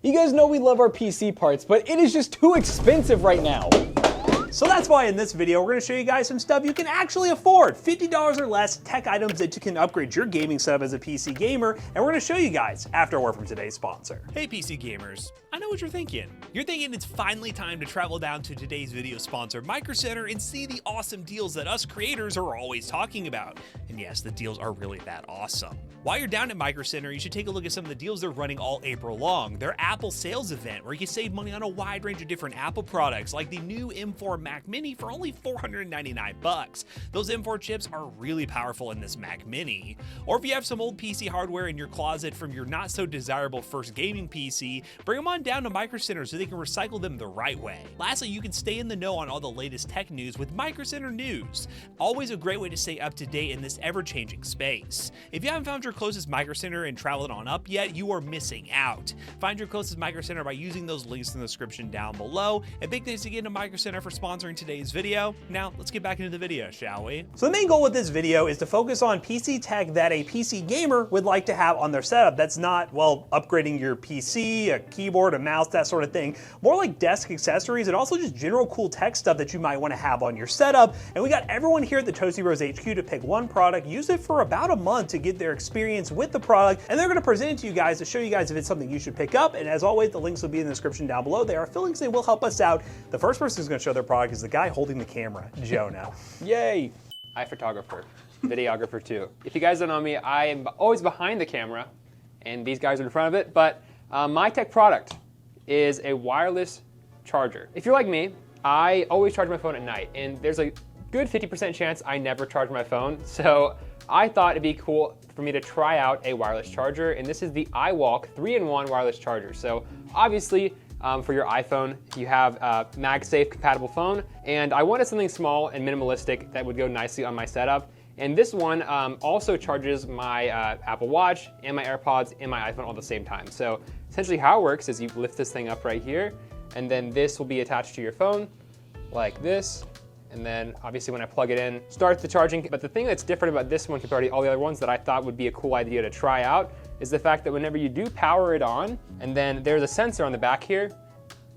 You guys know we love our PC parts, but it is just too expensive right now. So that's why in this video, we're gonna show you guys some stuff you can actually afford. $50 or less tech items that you can upgrade your gaming setup as a PC gamer, and we're gonna show you guys after a word from today's sponsor. Hey PC gamers, I know what you're thinking. You're thinking it's finally time to travel down to today's video sponsor, Micro Center, and see the awesome deals that us creators are always talking about. And yes, the deals are really that awesome. While you're down at Micro Center, you should take a look at some of the deals they're running all April long. Their Apple sales event, where you can save money on a wide range of different Apple products, like the new M4 Mac Mini for only $499. Those M4 chips are really powerful in this Mac Mini. Or if you have some old PC hardware in your closet from your not so desirable first gaming PC, bring them on down to Micro Center so they can recycle them the right way. Lastly, you can stay in the know on all the latest tech news with Micro Center News. Always a great way to stay up to date in this ever-changing space. If you haven't found your closest Micro Center and traveled on up yet, you are missing out. Find your closest Micro Center by using those links in the description down below. And big thanks again to Micro Center for sponsoring today's video. Now, let's get back into the video, shall we? So the main goal with this video is to focus on PC tech that a PC gamer would like to have on their setup. That's not, well, upgrading your PC, a keyboard, a mouse, that sort of thing. More like desk accessories and also just general cool tech stuff that you might want to have on your setup. And we got everyone here at the ToastyBros HQ to pick one product, use it for about a month to get their experience with the product, and they're going to present it to you guys to show you guys if it's something you should pick up. And as always, the links will be in the description down below. They are affiliates, they will help us out. The first person who's going to show their product is the guy holding the camera, Jonah. Yay. Photographer, videographer too. If you guys don't know me, I am always behind the camera, and these guys are in front of it, but my tech product is a wireless charger. If you're like me, I always charge my phone at night, and there's a good 50% chance I never charge my phone, so I thought it'd be cool for me to try out a wireless charger, and this is the iWalk 3-in-1 wireless charger. So obviously, for your iPhone, you have a MagSafe compatible phone, and I wanted something small and minimalistic that would go nicely on my setup. And this one also charges my Apple Watch and my AirPods and my iPhone all at the same time. So essentially how it works is you lift this thing up right here, and then this will be attached to your phone like this. And then obviously when I plug it in, start the charging. But the thing that's different about this one compared to all the other ones that I thought would be a cool idea to try out is the fact that whenever you do power it on, and then there's a sensor on the back here,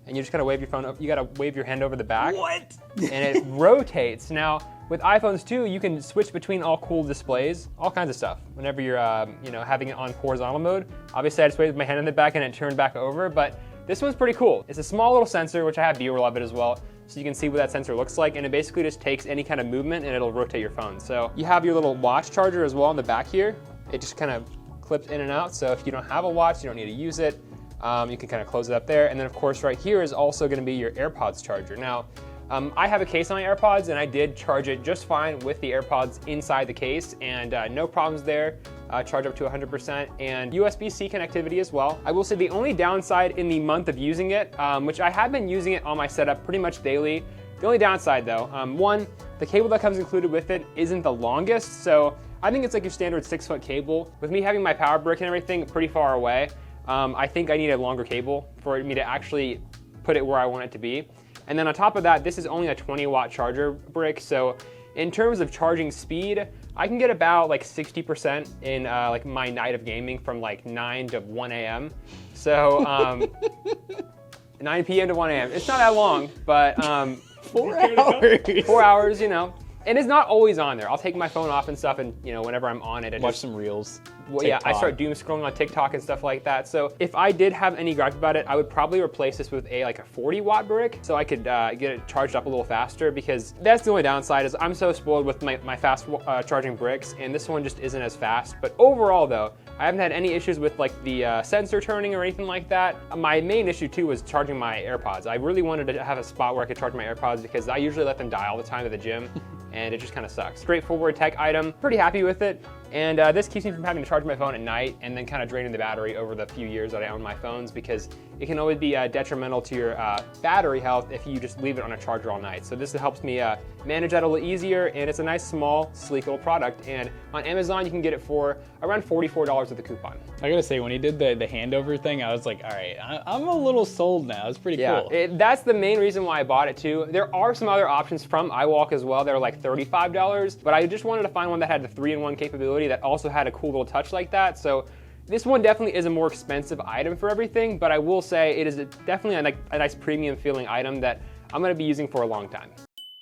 and you just gotta wave your phone up, you gotta wave your hand over the back. What? And it rotates. Now, with iPhones too, you can switch between all cool displays, all kinds of stuff. Whenever you're having it on horizontal mode, obviously I just waved my hand in the back and it turned back over, but this one's pretty cool. It's a small little sensor, which I have B-roll of it as well, so you can see what that sensor looks like, and it basically just takes any kind of movement and it'll rotate your phone. So you have your little watch charger as well on the back here. It just kind of clips in and out, so if you don't have a watch, you don't need to use it. You can kind of close it up there, and then of course right here is also going to be your AirPods charger. Now, I have a case on my AirPods, and I did charge it just fine with the AirPods inside the case, and no problems there. Charge up to 100%, and USB-C connectivity as well. I will say the only downside in the month of using it, which I have been using it on my setup pretty much daily, the only downside though, one, the cable that comes included with it isn't the longest, so I think it's like your standard 6-foot cable. With me having my power brick and everything pretty far away, I think I need a longer cable for me to actually put it where I want it to be. And then on top of that, this is only a 20-watt charger brick, so in terms of charging speed, I can get about like 60% in like my night of gaming from like 9 to 1 a.m. So 9 p.m. to 1 a.m. It's not that long, but 4 hours. 4 hours, you know. And it's not always on there. I'll take my phone off and stuff, and whenever I'm on it, Watch some reels. Well, yeah, I start doom scrolling on TikTok and stuff like that. So if I did have any gripe about it, I would probably replace this with a 40-watt brick, so I could get it charged up a little faster, because that's the only downside is I'm so spoiled with my fast charging bricks, and this one just isn't as fast. But overall though, I haven't had any issues with like the sensor turning or anything like that. My main issue too was charging my AirPods. I really wanted to have a spot where I could charge my AirPods, because I usually let them die all the time at the gym. And it just kind of sucks. Straightforward tech item, pretty happy with it. And this keeps me from having to charge my phone at night and then kind of draining the battery over the few years that I own my phones, because it can always be detrimental to your battery health if you just leave it on a charger all night. So this helps me manage that a little easier, and it's a nice, small, sleek little product. And on Amazon, you can get it for around $44 with a coupon. I gotta say, when he did the handover thing, I was like, all right, I'm a little sold now. It's pretty cool. That's the main reason why I bought it too. There are some other options from iWalk as well. They're like $35, but I just wanted to find one that had the 3-in-1 capability that also had a cool little touch like that. So This one definitely is a more expensive item for everything, but I will say it is definitely a nice premium feeling item that I'm gonna be using for a long time.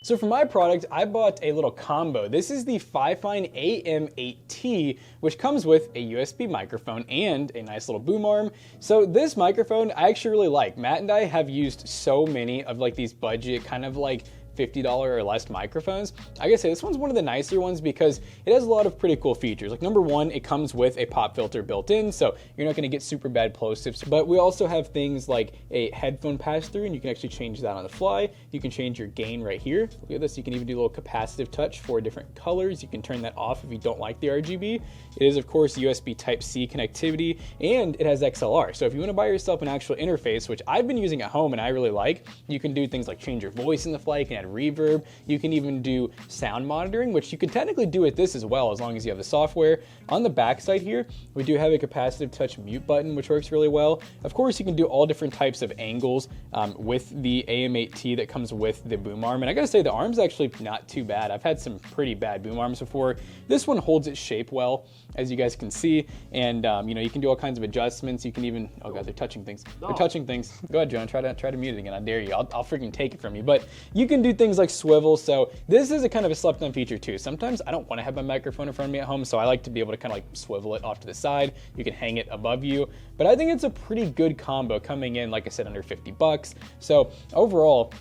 So for my product, I bought a little combo. This is the Fifine AM8T, which comes with a USB microphone and a nice little boom arm. So this microphone I actually really like. Matt and I have used so many of like these budget kind of like $50 or less microphones. I gotta say, this one's one of the nicer ones because it has a lot of pretty cool features. Like number one, it comes with a pop filter built in, so you're not gonna get super bad plosives. But we also have things like a headphone pass-through, and you can actually change that on the fly. You can change your gain right here. Look at this, you can even do a little capacitive touch for different colors. You can turn that off if you don't like the RGB. It is, of course, USB Type-C connectivity, and it has XLR. So if you wanna buy yourself an actual interface, which I've been using at home and I really like, you can do things like change your voice in the fly, you can add reverb, you can even do sound monitoring, which you could technically do with this as well as long as you have the software. On the back side here, we do have a capacitive touch mute button, which works really well. Of course, you can do all different types of angles with the AM8T that comes with the boom arm. And I gotta say, the arm's actually not too bad. I've had some pretty bad boom arms before. This one holds its shape well, as you guys can see. And you know, you can do all kinds of adjustments. You can even, oh God, they're touching things. They're touching things. Go ahead, John, try to mute it again. I dare you. I'll freaking take it from you. But you can do things like swivel. So this is a kind of a slept on feature too. Sometimes I don't want to have my microphone in front of me at home, so I like to be able to kind of like swivel it off to the side. You can hang it above you, but I think it's a pretty good combo coming in, like I said, under 50 bucks. So overall,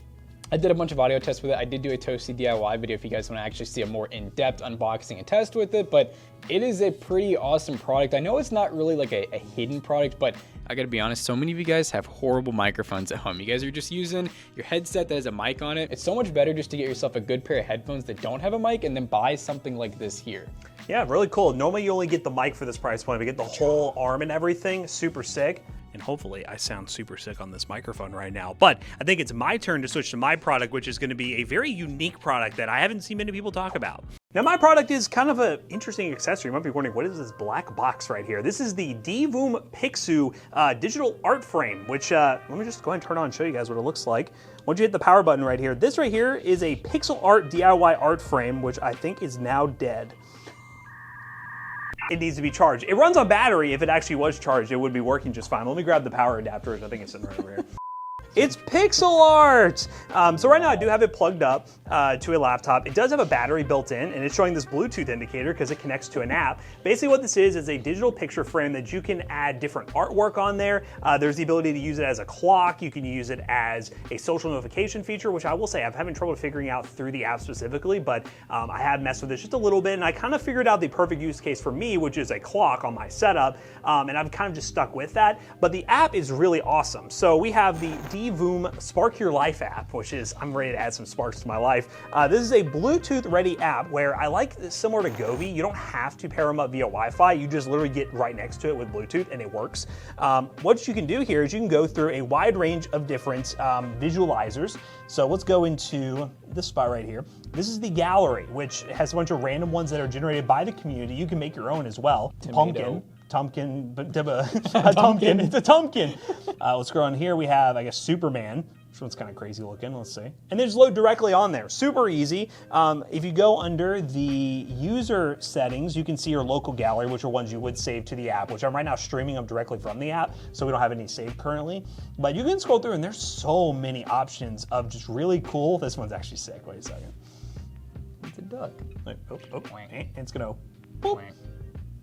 I did a bunch of audio tests with it. I did do a Toasty DIY video if you guys want to actually see a more in-depth unboxing and test with it, but it is a pretty awesome product. I know it's not really like a hidden product, but I gotta be honest, so many of you guys have horrible microphones at home. You guys are just using your headset that has a mic on it. It's so much better just to get yourself a good pair of headphones that don't have a mic and then buy something like this here. Yeah, really cool. Normally you only get the mic for this price point, but you get the whole arm and everything. Super sick. And hopefully I sound super sick on this microphone right now. But I think it's my turn to switch to my product, which is going to be a very unique product that I haven't seen many people talk about. Now my product is kind of an interesting accessory. You might be wondering, what is this black box right here? This is the Divoom Pixu digital art frame, which let me just go ahead and turn on and show you guys what it looks like. Once you hit the power button right here, this right here is a pixel art DIY art frame, which I think is now dead. It needs to be charged. It runs on battery. If it actually was charged, it would be working just fine. Let me grab the power adapter, which I think it's sitting right over here. It's pixel art! So right now I do have it plugged up to a laptop. It does have a battery built in, and it's showing this Bluetooth indicator because it connects to an app. Basically what this is a digital picture frame that you can add different artwork on there. There's the ability to use it as a clock. You can use it as a social notification feature, which I will say I'm having trouble figuring out through the app specifically, but I have messed with this just a little bit, and I kind of figured out the perfect use case for me, which is a clock on my setup, and I've kind of just stuck with that. But the app is really awesome. So we have the Divoom Spark Your Life app, which is, I'm ready to add some sparks to my life. This is a Bluetooth ready app where I like this, similar to Govee, you don't have to pair them up via Wi-Fi, you just literally get right next to it with Bluetooth and it works. What you can do here is you can go through a wide range of different visualizers. So let's go into this spot right here. This is the gallery, which has a bunch of random ones that are generated by the community. You can make your own as well. Tomato. Tumpkin, Tumpkin, it's a Tumpkin. Let's go on here, we have, I guess, Superman. This one's kind of crazy looking, let's see. And they just load directly on there, super easy. If you go under the user settings, you can see your local gallery, which are ones you would save to the app, which I'm right now streaming them directly from the app, so we don't have any saved currently. But you can scroll through and there's so many options of just really cool. This one's actually sick, wait a second. It's a duck. Like, it's gonna, boop.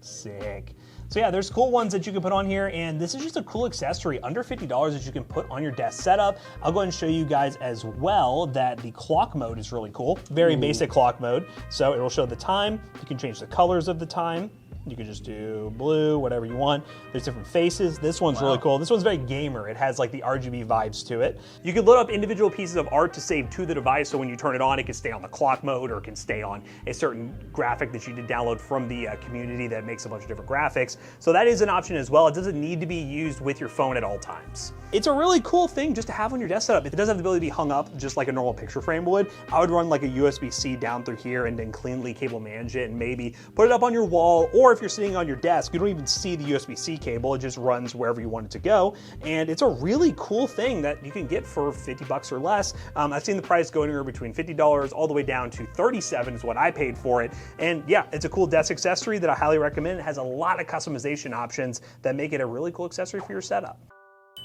Sick. So yeah, there's cool ones that you can put on here, and this is just a cool accessory under $50 that you can put on your desk setup. I'll go ahead and show you guys as well that the clock mode is really cool. Very basic clock mode. So it will show the time. You can change the colors of the time. You can just do blue, whatever you want. There's different faces. This one's really cool. This one's very gamer. It has like the RGB vibes to it. You can load up individual pieces of art to save to the device, so when you turn it on, it can stay on the clock mode, or it can stay on a certain graphic that you did download from the community that makes a bunch of different graphics. So that is an option as well. It doesn't need to be used with your phone at all times. It's a really cool thing just to have on your desk setup. It does have the ability to be hung up just like a normal picture frame would. I would run like a USB-C down through here and then cleanly cable manage it and maybe put it up on your wall, or if you're sitting on your desk, you don't even see the USB-C cable. It just runs wherever you want it to go. And it's a really cool thing that you can get for 50 bucks or less. I've seen the price go anywhere between $50 all the way down to $37 is what I paid for it. And yeah, it's a cool desk accessory that I highly recommend. It has a lot of customization options that make it a really cool accessory for your setup.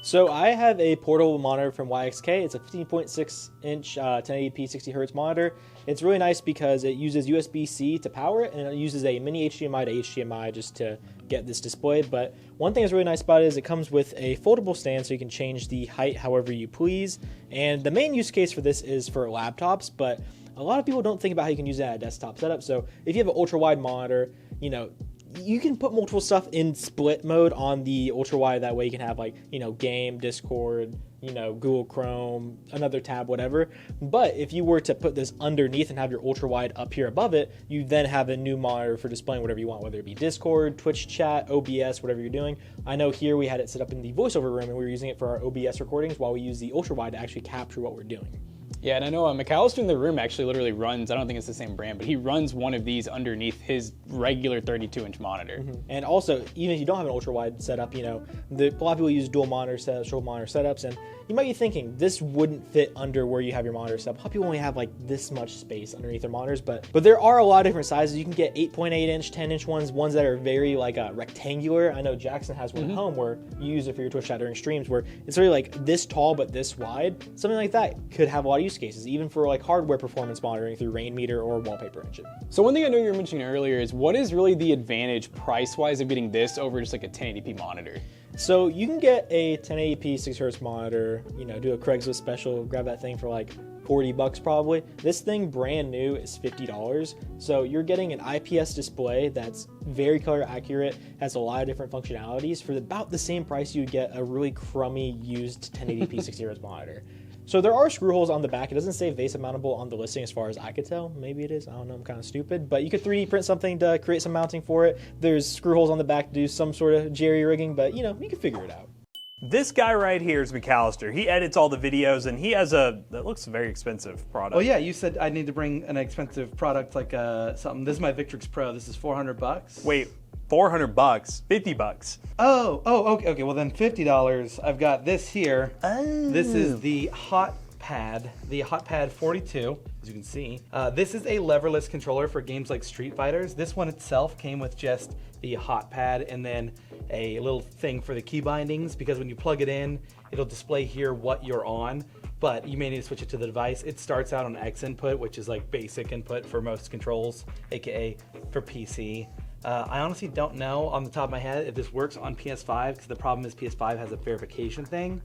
So I have a portable monitor from YxK. It's a 15.6 inch 1080p 60 hertz monitor. It's really nice because it uses USB-C to power it, and it uses a mini HDMI to HDMI just to get this display. But one thing that's really nice about it is it comes with a foldable stand, so you can change the height however you please. And the main use case for this is for laptops, but a lot of people don't think about how you can use it at a desktop setup. So if you have an ultra wide monitor, you know, you can put multiple stuff in split mode on the ultra wide. That way you can have, like, you know, game, Discord, you know, Google Chrome, another tab, whatever. But if you were to put this underneath and have your ultra wide up here above it, you then have a new monitor for displaying whatever you want, whether it be Discord, Twitch chat, OBS, whatever you're doing. I know here we had it set up in the voiceover room, and we were using it for our OBS recordings while we use the ultra wide to actually capture what we're doing. Yeah, and I know McAllister in the room actually literally runs, I don't think it's the same brand, but he runs one of these underneath his regular 32-inch monitor. Mm-hmm. And also, even if you don't have an ultra-wide setup, you know, a lot of people use dual monitor setups, triple monitor setups, and you might be thinking, this wouldn't fit under where you have your monitor set up. A lot of people only have, like, this much space underneath their monitors, but there are a lot of different sizes. You can get 8.8-inch, 10-inch ones that are very, like, rectangular. I know Jackson has one at home where you use it for your Twitch chat during streams, where it's really, like, this tall but this wide. Something like that could have a lot of use cases, even for, like, hardware performance monitoring through Rain Meter or Wallpaper Engine. So one thing I know you were mentioning earlier is, what is really the advantage price-wise of getting this over just like a 1080p monitor? So you can get a 1080p 6Hz monitor, you know, do a Craigslist special, grab that thing for like 40 bucks probably. This thing brand new is $50. So you're getting an IPS display that's very color accurate, has a lot of different functionalities for about the same price you would get a really crummy used 1080p 60Hz monitor. So there are screw holes on the back. It doesn't say vase mountable on the listing as far as I could tell. Maybe it is. I don't know. I'm kind of stupid. But you could 3D print something to create some mounting for it. There's screw holes on the back to do some sort of jerry rigging, but you know, you can figure it out. This guy right here is McAllister. He edits all the videos, and he has that looks very expensive product. Oh yeah, you said I need to bring an expensive product like something. This is my Victrix Pro. This is 400 bucks. Wait, 400 bucks, 50 bucks. Oh, okay. Well then $50. I've got this here. Oh. This is the Haute Pad, the Haute Pad 42, as you can see. This is a leverless controller for games like Street Fighters. This one itself came with just the Haute Pad and then a little thing for the key bindings, because when you plug it in, it'll display here what you're on, but you may need to switch it to the device. It starts out on X input, which is like basic input for most controls, aka for PC. I honestly don't know on the top of my head if this works on PS5, because the problem is PS5 has a verification thing.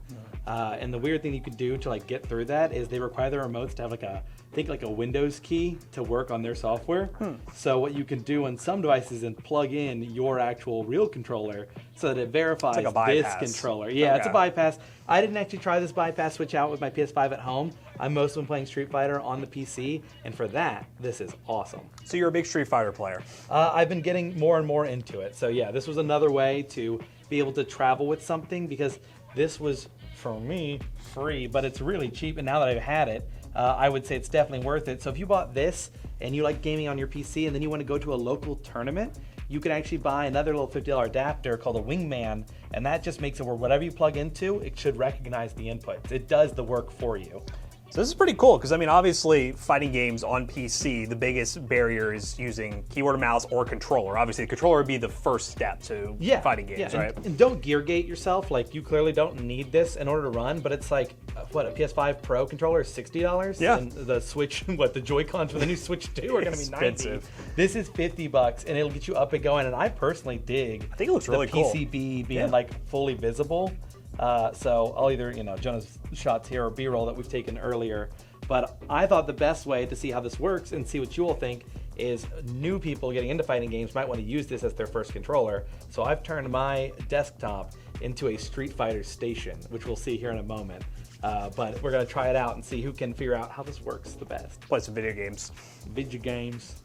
And the weird thing you could do to like get through that is they require the remotes to have like a Windows key to work on their software. So what you can do on some devices is plug in your actual real controller so that it verifies like this controller. Yeah, okay. It's a bypass. I didn't actually try this bypass switch out with my PS5 at home. I'm mostly playing Street Fighter on the PC, and for that, this is awesome. So you're a big Street Fighter player. I've been getting more and more into it. So yeah, this was another way to be able to travel with something, because this was, for me, free, but it's really cheap, and now that I've had it, I would say it's definitely worth it. So if you bought this and you like gaming on your PC and then you want to go to a local tournament, you can actually buy another little $50 adapter called a Wingman, and that just makes it where whatever you plug into, it should recognize the inputs. It does the work for you. So this is pretty cool, because I mean, obviously fighting games on PC, the biggest barrier is using keyboard and mouse or controller. Obviously the controller would be the first step to fighting games, right? And don't gear gate yourself. Like, you clearly don't need this in order to run, but it's like, what, a PS5 Pro controller is $60? Yeah. And the Switch, the Joy-Cons for the new Switch 2 are gonna be $90. This is $50, and it'll get you up and going, and I personally dig I think it looks really cool. The PCB being like fully visible. So I'll either, Jonah's shots here or B-roll that we've taken earlier. But I thought the best way to see how this works and see what you all think is new people getting into fighting games might want to use this as their first controller. So I've turned my desktop into a Street Fighter station, which we'll see here in a moment. But we're going to try it out and see who can figure out how this works the best. Play some video games. Video games.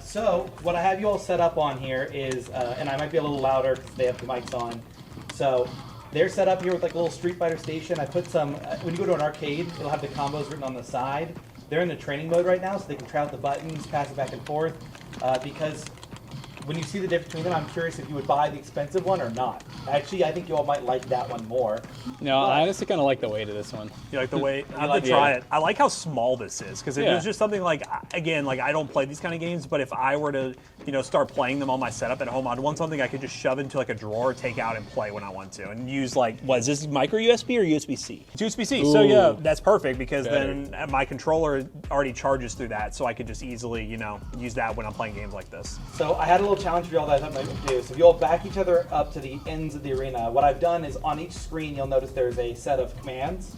So what I have you all set up on here is, and I might be a little louder because they have the mics on. So they're set up here with like a little Street Fighter station. I put some, when you go to an arcade, it'll have the combos written on the side. They're in the training mode right now, so they can try out the buttons, pass it back and forth, because when you see the difference between them, I'm curious if you would buy the expensive one or not. Actually, I think you all might like that one more. No, I honestly kind of like the weight of this one. You like the weight? I have to try it. I like how small this is, because it was just something like, again, like I don't play these kind of games, but if I were to, you know, start playing them on my setup at home, I'd want something I could just shove into like a drawer, take out and play when I want to, and use like, what is this, micro USB or USB-C? It's USB-C, so yeah, that's perfect, because then my controller already charges through that, so I could just easily, you know, use that when I'm playing games like this. So I had a little challenge for y'all that I thought might do. So if you'll back each other up to the ends of the arena, what I've done is on each screen, you'll notice there's a set of commands.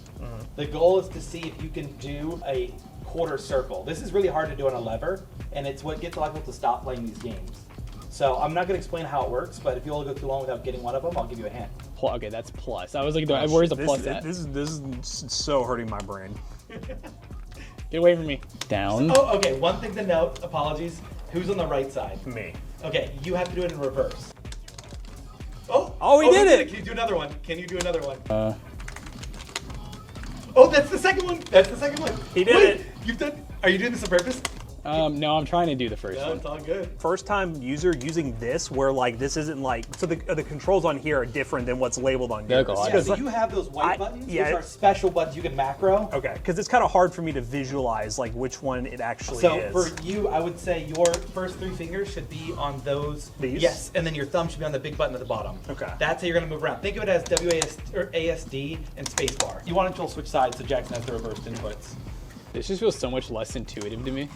The goal is to see if you can do a quarter circle. This is really hard to do on a lever, and it's what gets a lot of people to stop playing these games. So I'm not going to explain how it works, but if you all go too long without getting one of them, I'll give you a hint. Okay, that's plus. I was like, where's the plus at? This is so hurting my brain. Get away from me. Down. Oh, okay. One thing to note, apologies. Who's on the right side? Me. Okay, you have to do it in reverse. Oh, we did it. Can you do another one? Can you do another one? Oh, that's the second one. That's the second one. He did it. You've done. Are you doing this on purpose? No, I'm trying to do the first No, one. it's all good. First time user using this, where like this isn't like, so the controls on here are different than what's labeled on yours. Yeah, so you have those white buttons, which are special buttons you can macro. Okay, because it's kind of hard for me to visualize like which one it actually is. So for you, I would say your first 3 fingers should be on those. These? Yes, and then your thumb should be on the big button at the bottom. Okay. That's how you're gonna move around. Think of it as ASD and spacebar. You want to switch sides so Jackson has the reversed inputs. This just feels so much less intuitive to me,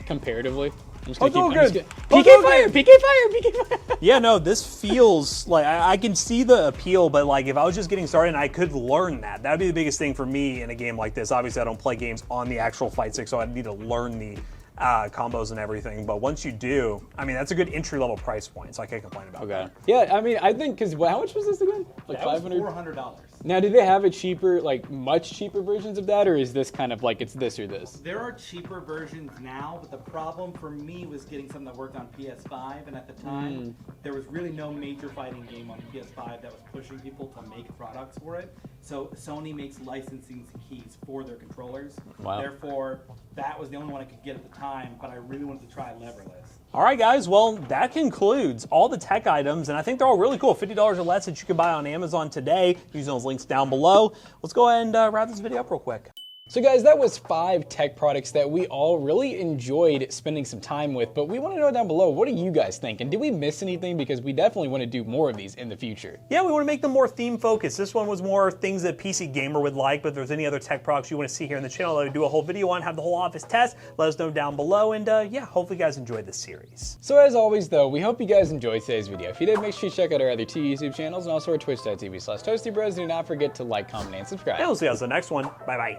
comparatively. I'm just Oh, gonna it's all keep, good. PK fire, PK fire, PK fire. Yeah, no, this feels like I can see the appeal, but like if I was just getting started and I could learn that, that'd be the biggest thing for me in a game like this. Obviously, I don't play games on the actual Fight Stick, so I'd need to learn the combos and everything. But once you do, I mean, that's a good entry-level price point, so I can't complain about that. Yeah, I mean, I think, because how much was this again? Like That was $500? $400. Now, do they have a cheaper, like much cheaper versions of that, or is this kind of like it's this or this? There are cheaper versions now, but the problem for me was getting something that worked on PS5, and at the time, there was really no major fighting game on PS5 that was pushing people to make products for it. So Sony makes licensing keys for their controllers. Wow. Therefore, that was the only one I could get at the time, but I really wanted to try Leverles. All right, guys, well, that concludes all the tech items, and I think they're all really cool. $50 or less that you can buy on Amazon today. Using those links down below. Let's go ahead and wrap this video up real quick. So guys, that was 5 tech products that we all really enjoyed spending some time with, but we want to know down below, what do you guys think? And did we miss anything? Because we definitely want to do more of these in the future. Yeah, we want to make them more theme focused. This one was more things that PC gamer would like, but if there's any other tech products you want to see here in the channel that we do a whole video on, have the whole office test, let us know down below, and yeah, hopefully you guys enjoyed this series. So as always though, we hope you guys enjoyed today's video. If you did, make sure you check out our other 2 YouTube channels and also our twitch.tv/ToastyBros. Do not forget to like, comment, and subscribe. And we'll see you guys in the next one. Bye-bye.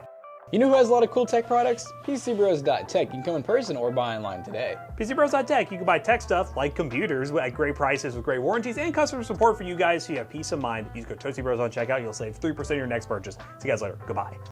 You know who has a lot of cool tech products? PCBros.tech. You can come in person or buy online today. PCBros.tech, you can buy tech stuff like computers at great prices with great warranties and customer support for you guys so you have peace of mind. Use code ToastyBros on checkout. You'll save 3% of your next purchase. See you guys later. Goodbye.